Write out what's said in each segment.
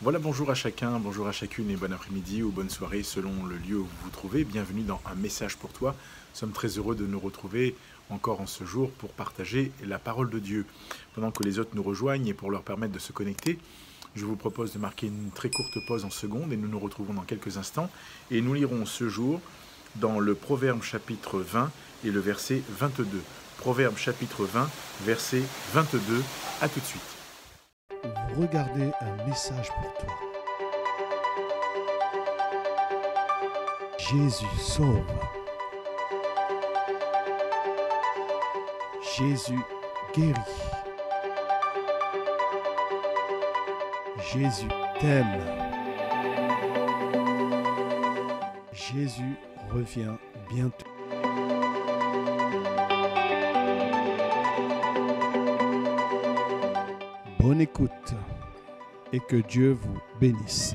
Voilà, bonjour à chacun, bonjour à chacune et bon après-midi ou bonne soirée selon le lieu où vous vous trouvez. Bienvenue dans Un message pour toi. Nous sommes très heureux de nous retrouver encore en ce jour pour partager la parole de Dieu. Pendant que les autres nous rejoignent et pour leur permettre de se connecter, je vous propose de marquer une très courte pause en secondes et nous nous retrouvons dans quelques instants. Et nous lirons ce jour dans le Proverbe chapitre 20 et le verset 22. Proverbe chapitre 20, verset 22. À tout de suite. Vous regardez un message pour toi. Jésus sauve. Jésus guérit. Jésus t'aime. Jésus revient bientôt. Bonne écoute et que Dieu vous bénisse.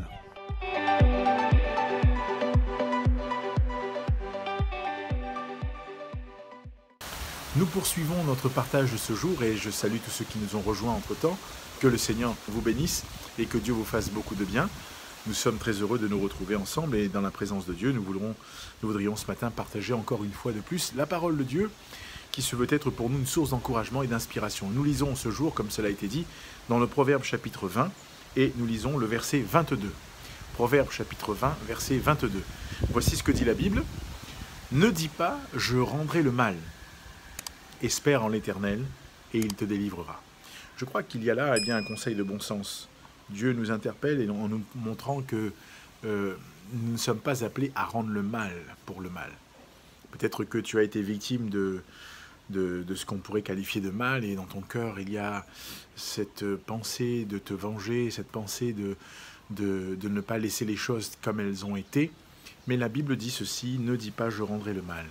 Nous poursuivons notre partage de ce jour et je salue tous ceux qui nous ont rejoints entre-temps. Que le Seigneur vous bénisse et que Dieu vous fasse beaucoup de bien. Nous sommes très heureux de nous retrouver ensemble et dans la présence de Dieu, nous voudrions ce matin partager encore une fois de plus la parole de Dieu qui se veut être pour nous une source d'encouragement et d'inspiration. Nous lisons ce jour, comme cela a été dit, dans le Proverbe chapitre 20 et nous lisons le verset 22. Proverbe chapitre 20, verset 22. Voici ce que dit la Bible. « Ne dis pas « je rendrai le mal ». Espère en l'Éternel et il te délivrera. » Je crois qu'il y a là un conseil de bon sens. Dieu nous interpelle en nous montrant que nous ne sommes pas appelés à rendre le mal pour le mal. Peut-être que tu as été victime de ce qu'on pourrait qualifier de mal et dans ton cœur il y a cette pensée de te venger, cette pensée de ne pas laisser les choses comme elles ont été. Mais la Bible dit ceci, ne dis pas « je rendrai le mal ».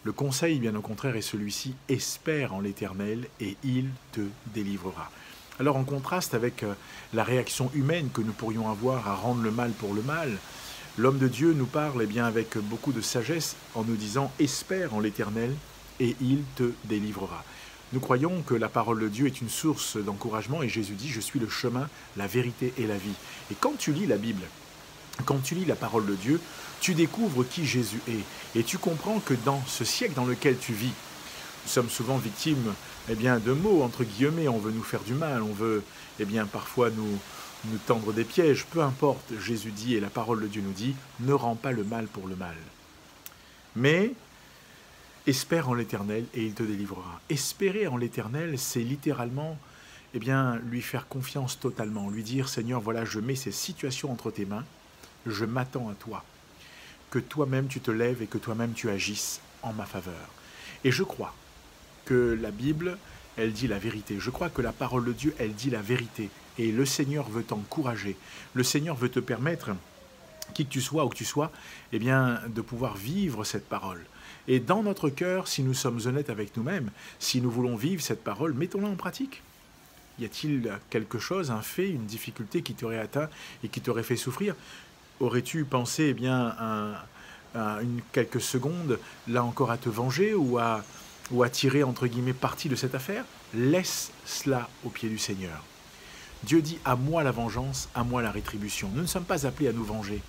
Le conseil, bien au contraire, est celui-ci, espère en l'Éternel et il te délivrera. Alors en contraste avec la réaction humaine que nous pourrions avoir à rendre le mal pour le mal, l'homme de Dieu nous parle avec beaucoup de sagesse en nous disant « espère en l'Éternel et il te délivrera ». Nous croyons que la parole de Dieu est une source d'encouragement et Jésus dit « je suis le chemin, la vérité et la vie ». Et quand tu lis la Bible, quand tu lis la parole de Dieu, tu découvres qui Jésus est. Et tu comprends que dans ce siècle dans lequel tu vis, nous sommes souvent victimes de mots, entre guillemets, on veut nous faire du mal, on veut parfois nous tendre des pièges, peu importe, Jésus dit et la parole de Dieu nous dit, ne rends pas le mal pour le mal. Mais espère en l'Éternel et il te délivrera. Espérer en l'Éternel, c'est littéralement lui faire confiance totalement, lui dire, Seigneur, voilà, je mets ces situations entre tes mains, je m'attends à toi, que toi-même tu te lèves et que toi-même tu agisses en ma faveur. Et je crois que la Bible, elle dit la vérité. Je crois que la parole de Dieu, elle dit la vérité. Et le Seigneur veut t'encourager. Le Seigneur veut te permettre, qui que tu sois, où que tu sois, de pouvoir vivre cette parole. Et dans notre cœur, si nous sommes honnêtes avec nous-mêmes, si nous voulons vivre cette parole, mettons-la en pratique. Y a-t-il quelque chose, un fait, une difficulté qui t'aurait atteint et qui t'aurait fait souffrir ? Aurais-tu pensé quelques secondes, là encore, à te venger ou à tirer, entre guillemets, parti de cette affaire? Laisse cela aux pieds du Seigneur. Dieu dit « à moi la vengeance, à moi la rétribution ». Nous ne sommes pas appelés à nous venger,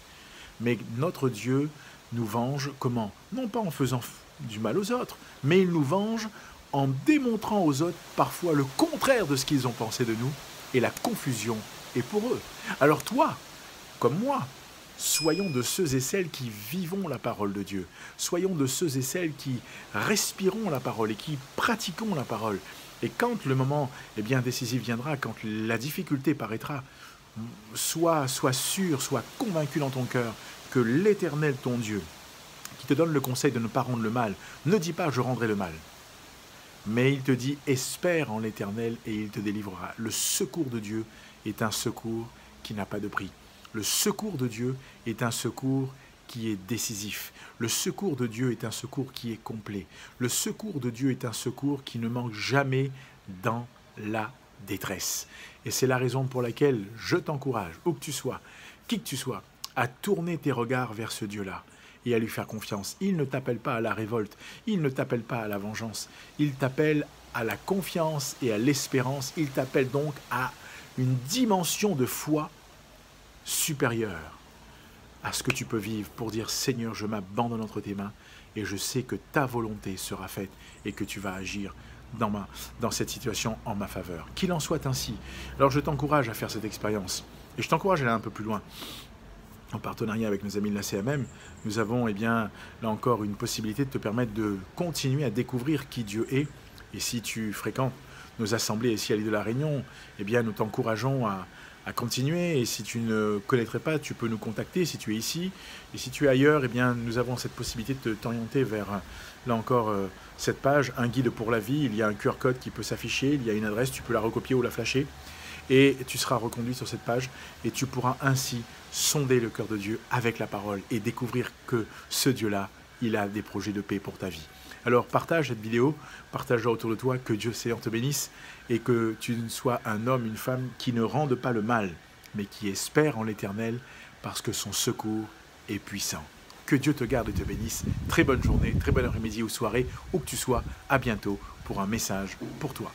mais notre Dieu nous venge comment? Non pas en faisant du mal aux autres, mais il nous venge en démontrant aux autres parfois le contraire de ce qu'ils ont pensé de nous, et la confusion est pour eux. Alors toi, comme moi, soyons de ceux et celles qui vivons la parole de Dieu. Soyons de ceux et celles qui respirons la parole et qui pratiquons la parole. Et quand le moment décisif viendra, quand la difficulté paraîtra, sois sûr, sois convaincu dans ton cœur que l'Éternel, ton Dieu, qui te donne le conseil de ne pas rendre le mal, ne dit pas « je rendrai le mal ». Mais il te dit « espère en l'Éternel et il te délivrera ». Le secours de Dieu est un secours qui n'a pas de prix. Le secours de Dieu est un secours qui est décisif. Le secours de Dieu est un secours qui est complet. Le secours de Dieu est un secours qui ne manque jamais dans la détresse. Et c'est la raison pour laquelle je t'encourage, où que tu sois, qui que tu sois, à tourner tes regards vers ce Dieu-là et à lui faire confiance. Il ne t'appelle pas à la révolte, il ne t'appelle pas à la vengeance, il t'appelle à la confiance et à l'espérance. Il t'appelle donc à une dimension de foi supérieur à ce que tu peux vivre pour dire Seigneur, je m'abandonne entre tes mains et je sais que ta volonté sera faite et que tu vas agir dans cette situation en ma faveur. Qu'il en soit ainsi. Alors je t'encourage à faire cette expérience et je t'encourage à aller un peu plus loin. En partenariat avec nos amis de la CMM, nous avons là encore une possibilité de te permettre de continuer à découvrir qui Dieu est. Et si tu fréquentes nos assemblées ici à l'île de la Réunion, nous t'encourageons à continuer. Et si tu ne connaîtrais pas, tu peux nous contacter si tu es ici. Et si tu es ailleurs, nous avons cette possibilité de t'orienter vers, là encore, cette page, un guide pour la vie. Il y a un QR code qui peut s'afficher, il y a une adresse, tu peux la recopier ou la flasher. Et tu seras reconduit sur cette page et tu pourras ainsi sonder le cœur de Dieu avec la parole et découvrir que ce Dieu-là, il a des projets de paix pour ta vie. Alors partage cette vidéo, partage-la autour de toi, que Dieu Seigneur te bénisse et que tu sois un homme, une femme qui ne rende pas le mal, mais qui espère en l'Éternel parce que son secours est puissant. Que Dieu te garde et te bénisse. Très bonne journée, très bonne après-midi ou soirée, où que tu sois. À bientôt pour un message pour toi.